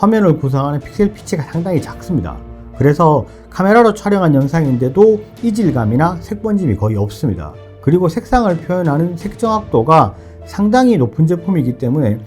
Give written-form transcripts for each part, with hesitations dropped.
화면을 구성하는 픽셀 피치가 상당히 작습니다. 그래서 카메라로 촬영한 영상인데도 이질감이나 색번짐이 거의 없습니다. 그리고 색상을 표현하는 색정확도가 상당히 높은 제품이기 때문에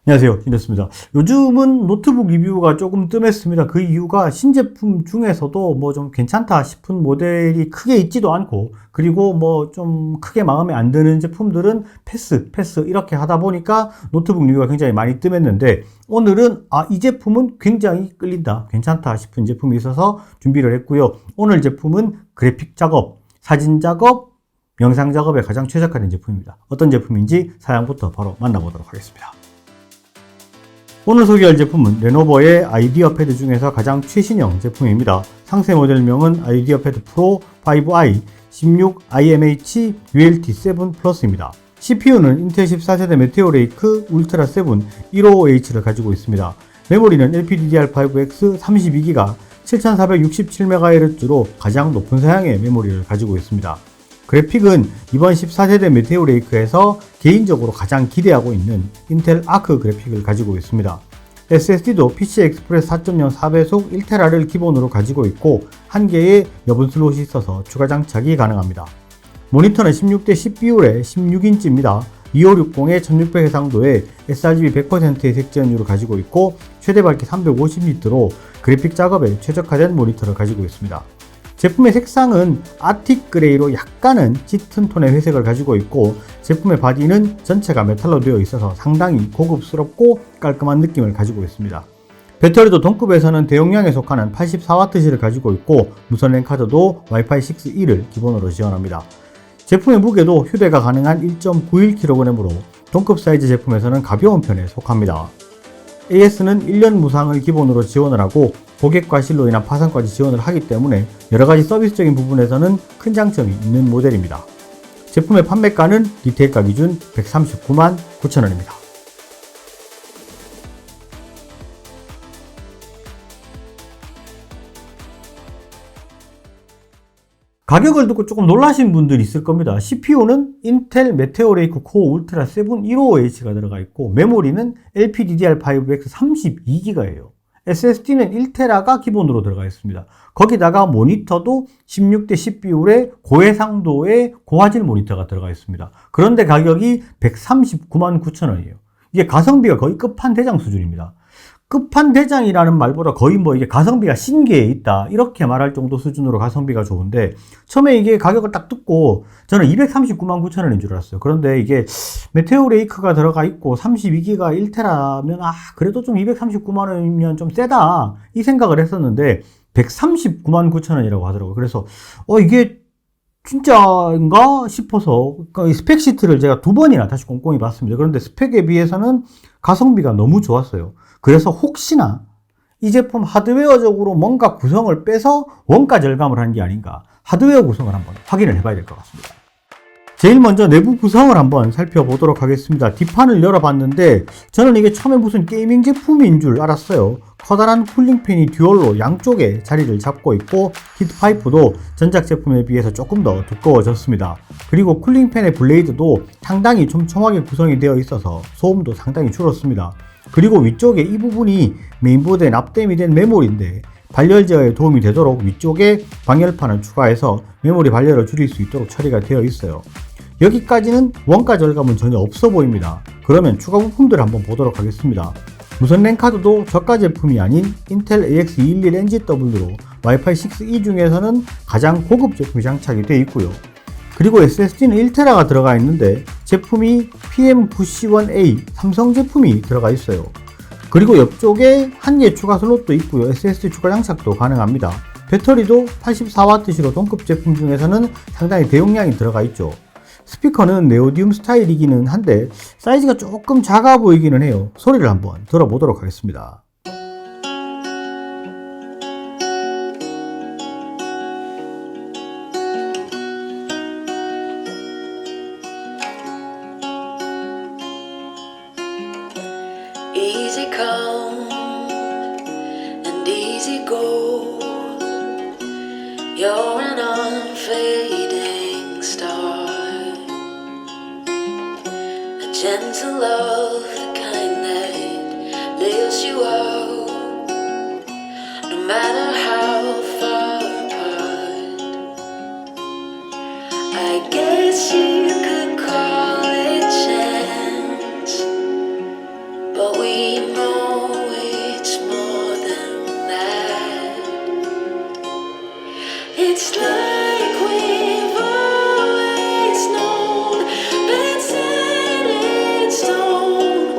안녕하세요, 이랬습니다. 요즘은 노트북 리뷰가 조금 뜸했습니다. 그 이유가 신제품 중에서도 뭐 좀 괜찮다 싶은 모델이 크게 있지도 않고, 그리고 뭐 좀 크게 마음에 안 드는 제품들은 패스 이렇게 하다 보니까 노트북 리뷰가 굉장히 많이 뜸했는데, 오늘은 이 제품은 굉장히 끌린다, 괜찮다 싶은 제품이 있어서 준비를 했고요. 오늘 제품은 그래픽 작업, 사진 작업, 영상 작업에 가장 최적화된 제품입니다. 어떤 제품인지 사양부터 바로 만나보도록 하겠습니다. 오늘 소개할 제품은 레노버의 아이디어 패드 중에서 가장 최신형 제품입니다. 상세 모델명은 아이디어 패드 프로 5i 16IMH ULT7 플러스입니다. CPU는 인텔 14세대 메테오 레이크 울트라 7 15H를 가지고 있습니다. 메모리는 LPDDR5X 32GB 7467MHz로 가장 높은 사양의 메모리를 가지고 있습니다. 그래픽은 이번 14세대 메테오 레이크에서 개인적으로 가장 기대하고 있는 인텔 아크 그래픽을 가지고 있습니다. SSD도 PCI Express 4.0 4배속 1TB를 기본으로 가지고 있고, 한 개의 여분 슬롯이 있어서 추가 장착이 가능합니다. 모니터는 16대 10 비율의 16인치입니다. 2560의 1600 해상도에 sRGB 100%의 색지연율을 가지고 있고, 최대 밝기 350니트로 그래픽 작업에 최적화된 모니터를 가지고 있습니다. 제품의 색상은 아틱 그레이로 약간은 짙은 톤의 회색을 가지고 있고, 제품의 바디는 전체가 메탈로 되어 있어서 상당히 고급스럽고 깔끔한 느낌을 가지고 있습니다. 배터리도 동급에서는 대용량에 속하는 84WC를 가지고 있고, 무선 랜 카드도 와이파이 6E를 기본으로 지원합니다. 제품의 무게도 휴대가 가능한 1.91kg으로 동급 사이즈 제품에서는 가벼운 편에 속합니다. AS는 1년 무상을 기본으로 지원을 하고, 고객 과실로 인한 파손까지 지원을 하기 때문에 여러가지 서비스적인 부분에서는 큰 장점이 있는 모델입니다. 제품의 판매가는 리테일가 기준 139만 9천원입니다. 가격을 듣고 조금 놀라신 분들이 있을 겁니다. CPU는 인텔 메테오 레이크 코어 울트라 7 15H가 들어가 있고, 메모리는 LPDDR5X 32GB예요. SSD는 1TB가 기본으로 들어가 있습니다. 거기다가 모니터도 16대 10 비율의 고해상도의 고화질 모니터가 들어가 있습니다. 그런데 가격이 139만 9천원이에요. 이게 가성비가 거의 끝판대장 수준입니다. 끝판대장이라는 말보다 거의 뭐 이게 가성비가 신기에 있다, 이렇게 말할 정도 수준으로 가성비가 좋은데, 처음에 이게 가격을 딱 듣고 저는 239만 9천원인 줄 알았어요. 그런데 이게 메테오 레이크가 들어가 있고 32기가 1테라면 그래도 좀 239만원이면 좀 세다, 이 생각을 했었는데 139만 9천원이라고 하더라고요. 그래서 이게 진짜인가 싶어서 스펙 시트를 제가 2번이나 다시 꼼꼼히 봤습니다. 그런데 스펙에 비해서는 가성비가 너무 좋았어요. 그래서 혹시나 이 제품 하드웨어적으로 뭔가 구성을 빼서 원가 절감을 한 게 아닌가, 하드웨어 구성을 한번 확인을 해봐야 될 것 같습니다. 제일 먼저 내부 구성을 한번 살펴보도록 하겠습니다. 뒷판을 열어봤는데 저는 이게 처음에 무슨 게이밍 제품인 줄 알았어요. 커다란 쿨링팬이 듀얼로 양쪽에 자리를 잡고 있고, 히트파이프도 전작 제품에 비해서 조금 더 두꺼워졌습니다. 그리고 쿨링팬의 블레이드도 상당히 촘촘하게 구성이 되어 있어서 소음도 상당히 줄었습니다. 그리고 위쪽에 이 부분이 메인보드에 납땜이 된 메모리인데, 발열 제어에 도움이 되도록 위쪽에 방열판을 추가해서 메모리 발열을 줄일 수 있도록 처리가 되어 있어요. 여기까지는 원가 절감은 전혀 없어 보입니다. 그러면 추가 부품들을 한번 보도록 하겠습니다. 무선 랜 카드도 저가 제품이 아닌 인텔 AX211 NGW로 와이파이 6E 중에서는 가장 고급 제품이 장착이 되어 있고요. 그리고 SSD는 1TB가 들어가 있는데 제품이 PM9C1A 삼성 제품이 들어가 있어요. 그리고 옆쪽에 한 개 추가 슬롯도 있고요. SSD 추가 장착도 가능합니다. 배터리도 84WC로 동급 제품 중에서는 상당히 대용량이 들어가 있죠. 스피커는 네오디움 스타일이기는 한데 사이즈가 조금 작아 보이기는 해요. 소리를 한번 들어보도록 하겠습니다. Easy come and easy go. You're an unfading star. gentle love, the kind that lifts you up, no matter how far apart. I guess you could call it chance, but we know it's more than that. It's like we've always known, been set in stone,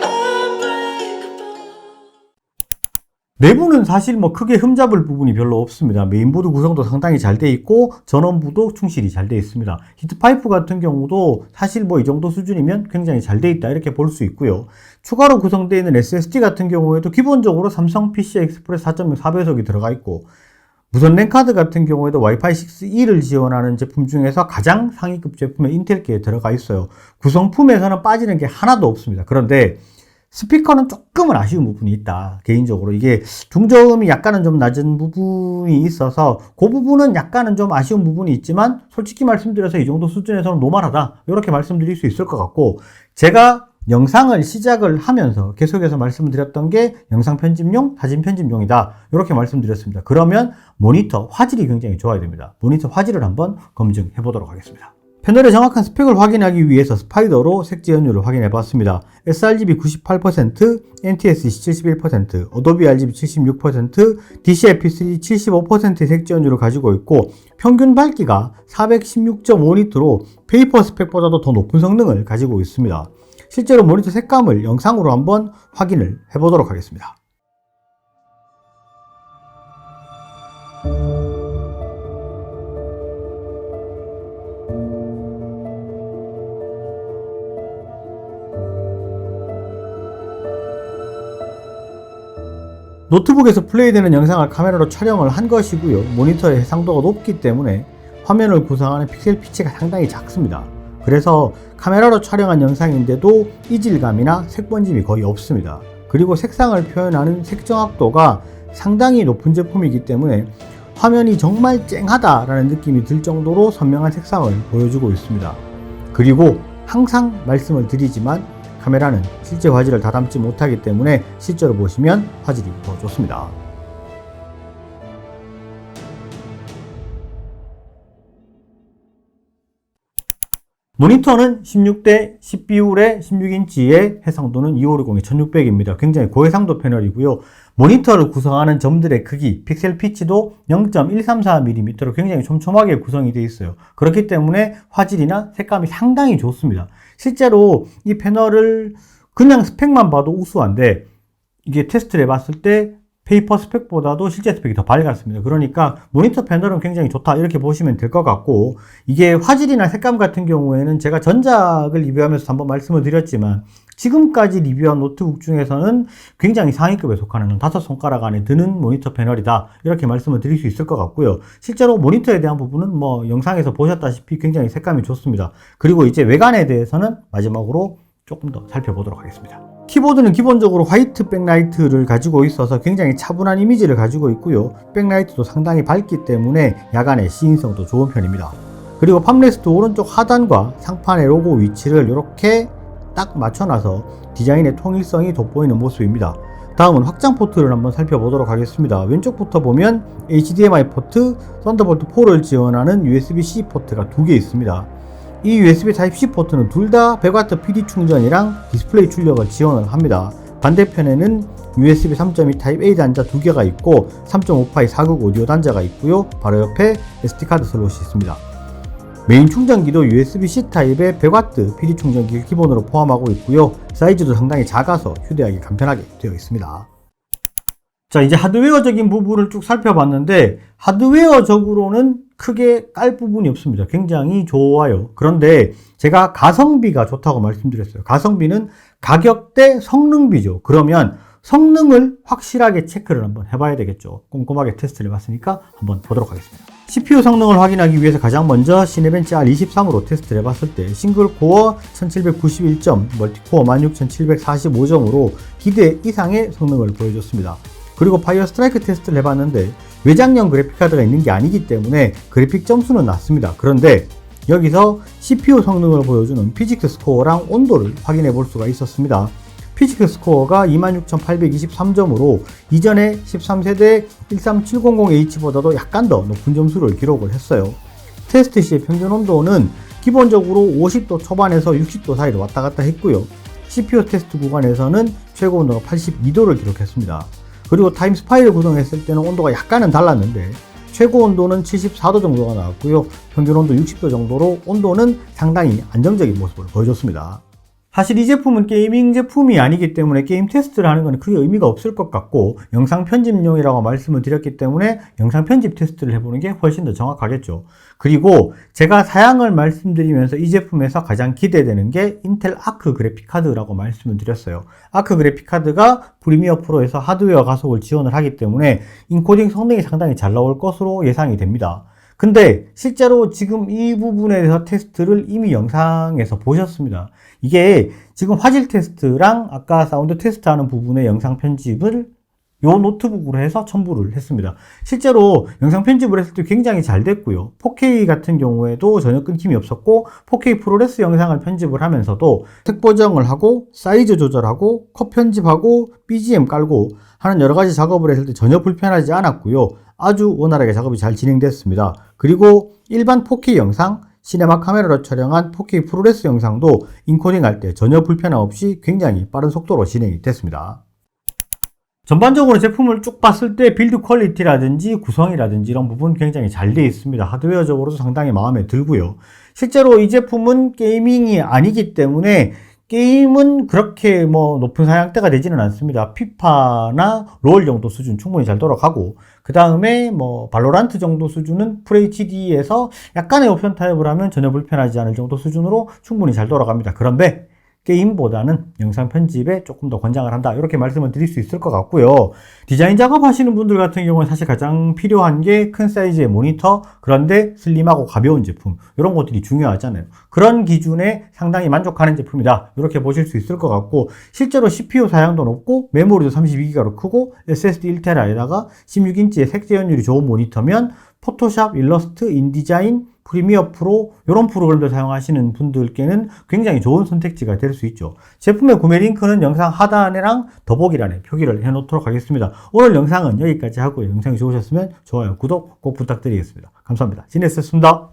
unbreakable. 내부는 사실 뭐 크게 흠잡을 부분이 별로 없습니다. 메인보드 구성도 상당히 잘 돼 있고 전원부도 충실히 잘 돼 있습니다. 히트파이프 같은 경우도 사실 뭐 이 정도 수준이면 굉장히 잘 돼 있다 이렇게 볼 수 있고요. 추가로 구성되어 있는 SSD 같은 경우에도 기본적으로 삼성 PCI Express 4.0 4배속이 들어가 있고, 무선 랜 카드 같은 경우에도 와이파이 6E를 지원하는 제품 중에서 가장 상위급 제품에 인텔계에 들어가 있어요. 구성품에서는 빠지는 게 하나도 없습니다. 그런데 스피커는 조금은 아쉬운 부분이 있다. 개인적으로 이게 중저음이 약간은 좀 낮은 부분이 있어서 그 부분은 약간은 좀 아쉬운 부분이 있지만, 솔직히 말씀드려서 이 정도 수준에서는 노멀하다 이렇게 말씀드릴 수 있을 것 같고, 제가 영상을 시작을 하면서 계속해서 말씀드렸던 게 영상 편집용, 사진 편집용이다 이렇게 말씀드렸습니다. 그러면 모니터 화질이 굉장히 좋아야 됩니다. 모니터 화질을 한번 검증해 보도록 하겠습니다. 패널의 정확한 스펙을 확인하기 위해서 스파이더로 색지 연율을 확인해 봤습니다. sRGB 98%, NTSC 71%, 어도비 RGB 76%, DCI-P3 75%의 색지 연율을 가지고 있고, 평균 밝기가 416.5니트로 페이퍼 스펙보다도 더 높은 성능을 가지고 있습니다. 실제로 모니터 색감을 영상으로 한번 확인을 해보도록 하겠습니다. 노트북에서 플레이되는 영상을 카메라로 촬영을 한 것이고요. 모니터의 해상도가 높기 때문에 화면을 구성하는 픽셀 피치가 상당히 작습니다. 그래서 카메라로 촬영한 영상인데도 이질감이나 색번짐이 거의 없습니다. 그리고 색상을 표현하는 색정확도가 상당히 높은 제품이기 때문에 화면이 정말 쨍하다라는 느낌이 들 정도로 선명한 색상을 보여주고 있습니다. 그리고 항상 말씀을 드리지만 카메라는 실제 화질을 다 담지 못하기 때문에 실제로 보시면 화질이 더 좋습니다. 모니터는 16대 10비율의 16인치의 해상도는 2560의 1600입니다. 굉장히 고해상도 패널이고요. 모니터를 구성하는 점들의 크기, 픽셀 피치도 0.134mm로 굉장히 촘촘하게 구성이 되어 있어요. 그렇기 때문에 화질이나 색감이 상당히 좋습니다. 실제로 이 패널을 그냥 스펙만 봐도 우수한데, 이게 테스트를 해봤을 때 페이퍼 스펙보다도 실제 스펙이 더 밝았습니다. 그러니까 모니터 패널은 굉장히 좋다 이렇게 보시면 될 것 같고, 이게 화질이나 색감 같은 경우에는 제가 전작을 리뷰하면서 한번 말씀을 드렸지만 지금까지 리뷰한 노트북 중에서는 굉장히 상위급에 속하는 5손가락 안에 드는 모니터 패널이다 이렇게 말씀을 드릴 수 있을 것 같고요. 실제로 모니터에 대한 부분은 뭐 영상에서 보셨다시피 굉장히 색감이 좋습니다. 그리고 이제 외관에 대해서는 마지막으로 조금 더 살펴보도록 하겠습니다. 키보드는 기본적으로 화이트 백라이트를 가지고 있어서 굉장히 차분한 이미지를 가지고 있고요. 백라이트도 상당히 밝기 때문에 야간에 시인성도 좋은 편입니다. 그리고 팜레스트 오른쪽 하단과 상판의 로고 위치를 이렇게 딱 맞춰놔서 디자인의 통일성이 돋보이는 모습입니다. 다음은 확장 포트를 한번 살펴보도록 하겠습니다. 왼쪽부터 보면 HDMI 포트, 썬더볼트 4를 지원하는 USB-C 포트가 2개 있습니다. 이 USB Type-C 포트는 둘 다 100W PD 충전이랑 디스플레이 출력을 지원을 합니다. 반대편에는 USB 3.2 Type-A 단자 2개가 있고 3.5파이 4극 오디오 단자가 있고요. 바로 옆에 SD카드 슬롯이 있습니다. 메인 충전기도 USB-C 타입의 100W PD 충전기를 기본으로 포함하고 있고요. 사이즈도 상당히 작아서 휴대하기 간편하게 되어 있습니다. 자, 이제 하드웨어적인 부분을 쭉 살펴봤는데 하드웨어적으로는 크게 깔 부분이 없습니다. 굉장히 좋아요. 그런데 제가 가성비가 좋다고 말씀드렸어요. 가성비는 가격 대 성능비죠. 그러면 성능을 확실하게 체크를 한번 해봐야 되겠죠. 꼼꼼하게 테스트를 해봤으니까 한번 보도록 하겠습니다. CPU 성능을 확인하기 위해서 가장 먼저 시네벤치 R23으로 테스트를 해봤을 때 싱글코어 1791점, 멀티코어 16745점으로 기대 이상의 성능을 보여줬습니다. 그리고 파이어 스트라이크 테스트를 해봤는데 외장형 그래픽카드가 있는 게 아니기 때문에 그래픽 점수는 낮습니다. 그런데 여기서 CPU 성능을 보여주는 피직스 스코어랑 온도를 확인해 볼 수가 있었습니다. 피직스 스코어가 26823점으로 이전에 13세대 13700H보다도 약간 더 높은 점수를 기록을 했어요. 테스트 시의 평균 온도는 기본적으로 50도 초반에서 60도 사이로 왔다 갔다 했고요. CPU 테스트 구간에서는 최고 온도가 82도를 기록했습니다. 그리고 타임 스파이를 구동했을 때는 온도가 약간은 달랐는데 최고 온도는 74도 정도가 나왔고요. 평균 온도 60도 정도로 온도는 상당히 안정적인 모습을 보여줬습니다. 사실 이 제품은 게이밍 제품이 아니기 때문에 게임 테스트를 하는 건 크게 의미가 없을 것 같고 영상 편집용이라고 말씀을 드렸기 때문에 영상 편집 테스트를 해보는 게 훨씬 더 정확하겠죠. 그리고 제가 사양을 말씀드리면서 이 제품에서 가장 기대되는 게 인텔 아크 그래픽카드라고 말씀을 드렸어요. 아크 그래픽카드가 프리미어 프로에서 하드웨어 가속을 지원을 하기 때문에 인코딩 성능이 상당히 잘 나올 것으로 예상이 됩니다. 근데 실제로 지금 이 부분에 대해서 테스트를 이미 영상에서 보셨습니다. 이게 지금 화질 테스트랑 아까 사운드 테스트하는 부분의 영상 편집을 요 노트북으로 해서 첨부를 했습니다. 실제로 영상 편집을 했을 때 굉장히 잘 됐고요. 4K 같은 경우에도 전혀 끊김이 없었고 4K 프로레스 영상을 편집을 하면서도 색 보정을 하고 사이즈 조절하고 컷 편집하고 BGM 깔고 하는 여러 가지 작업을 했을 때 전혀 불편하지 않았고요. 아주 원활하게 작업이 잘 진행됐습니다. 그리고 일반 4K 영상, 시네마 카메라로 촬영한 4K 프로레스 영상도 인코딩 할 때 전혀 불편함 없이 굉장히 빠른 속도로 진행이 됐습니다. 전반적으로 제품을 쭉 봤을 때 빌드 퀄리티라든지 구성이라든지 이런 부분 굉장히 잘 되어 있습니다. 하드웨어적으로도 상당히 마음에 들고요. 실제로 이 제품은 게이밍이 아니기 때문에 게임은 그렇게 높은 사양대가 되지는 않습니다. 피파나 롤 정도 수준 충분히 잘 돌아가고 그 다음에 발로란트 정도 수준은 FHD에서 약간의 옵션 타협을 하면 전혀 불편하지 않을 정도 수준으로 충분히 잘 돌아갑니다. 그런데 게임보다는 영상 편집에 조금 더 권장을 한다 이렇게 말씀을 드릴 수 있을 것 같고요. 디자인 작업하시는 분들 같은 경우는 사실 가장 필요한 게 큰 사이즈의 모니터, 그런데 슬림하고 가벼운 제품 이런 것들이 중요하잖아요. 그런 기준에 상당히 만족하는 제품이다 이렇게 보실 수 있을 것 같고 실제로 CPU 사양도 높고 메모리도 32기가로 크고 SSD 1TB에다가 16인치의 색재현율이 좋은 모니터면 포토샵, 일러스트, 인디자인, 프리미어 프로 이런 프로그램들 사용하시는 분들께는 굉장히 좋은 선택지가 될 수 있죠. 제품의 구매 링크는 영상 하단이랑 더보기란에 표기를 해 놓도록 하겠습니다. 오늘 영상은 여기까지 하고요. 영상이 좋으셨으면 좋아요, 구독 꼭 부탁드리겠습니다. 감사합니다. 지냈습니다.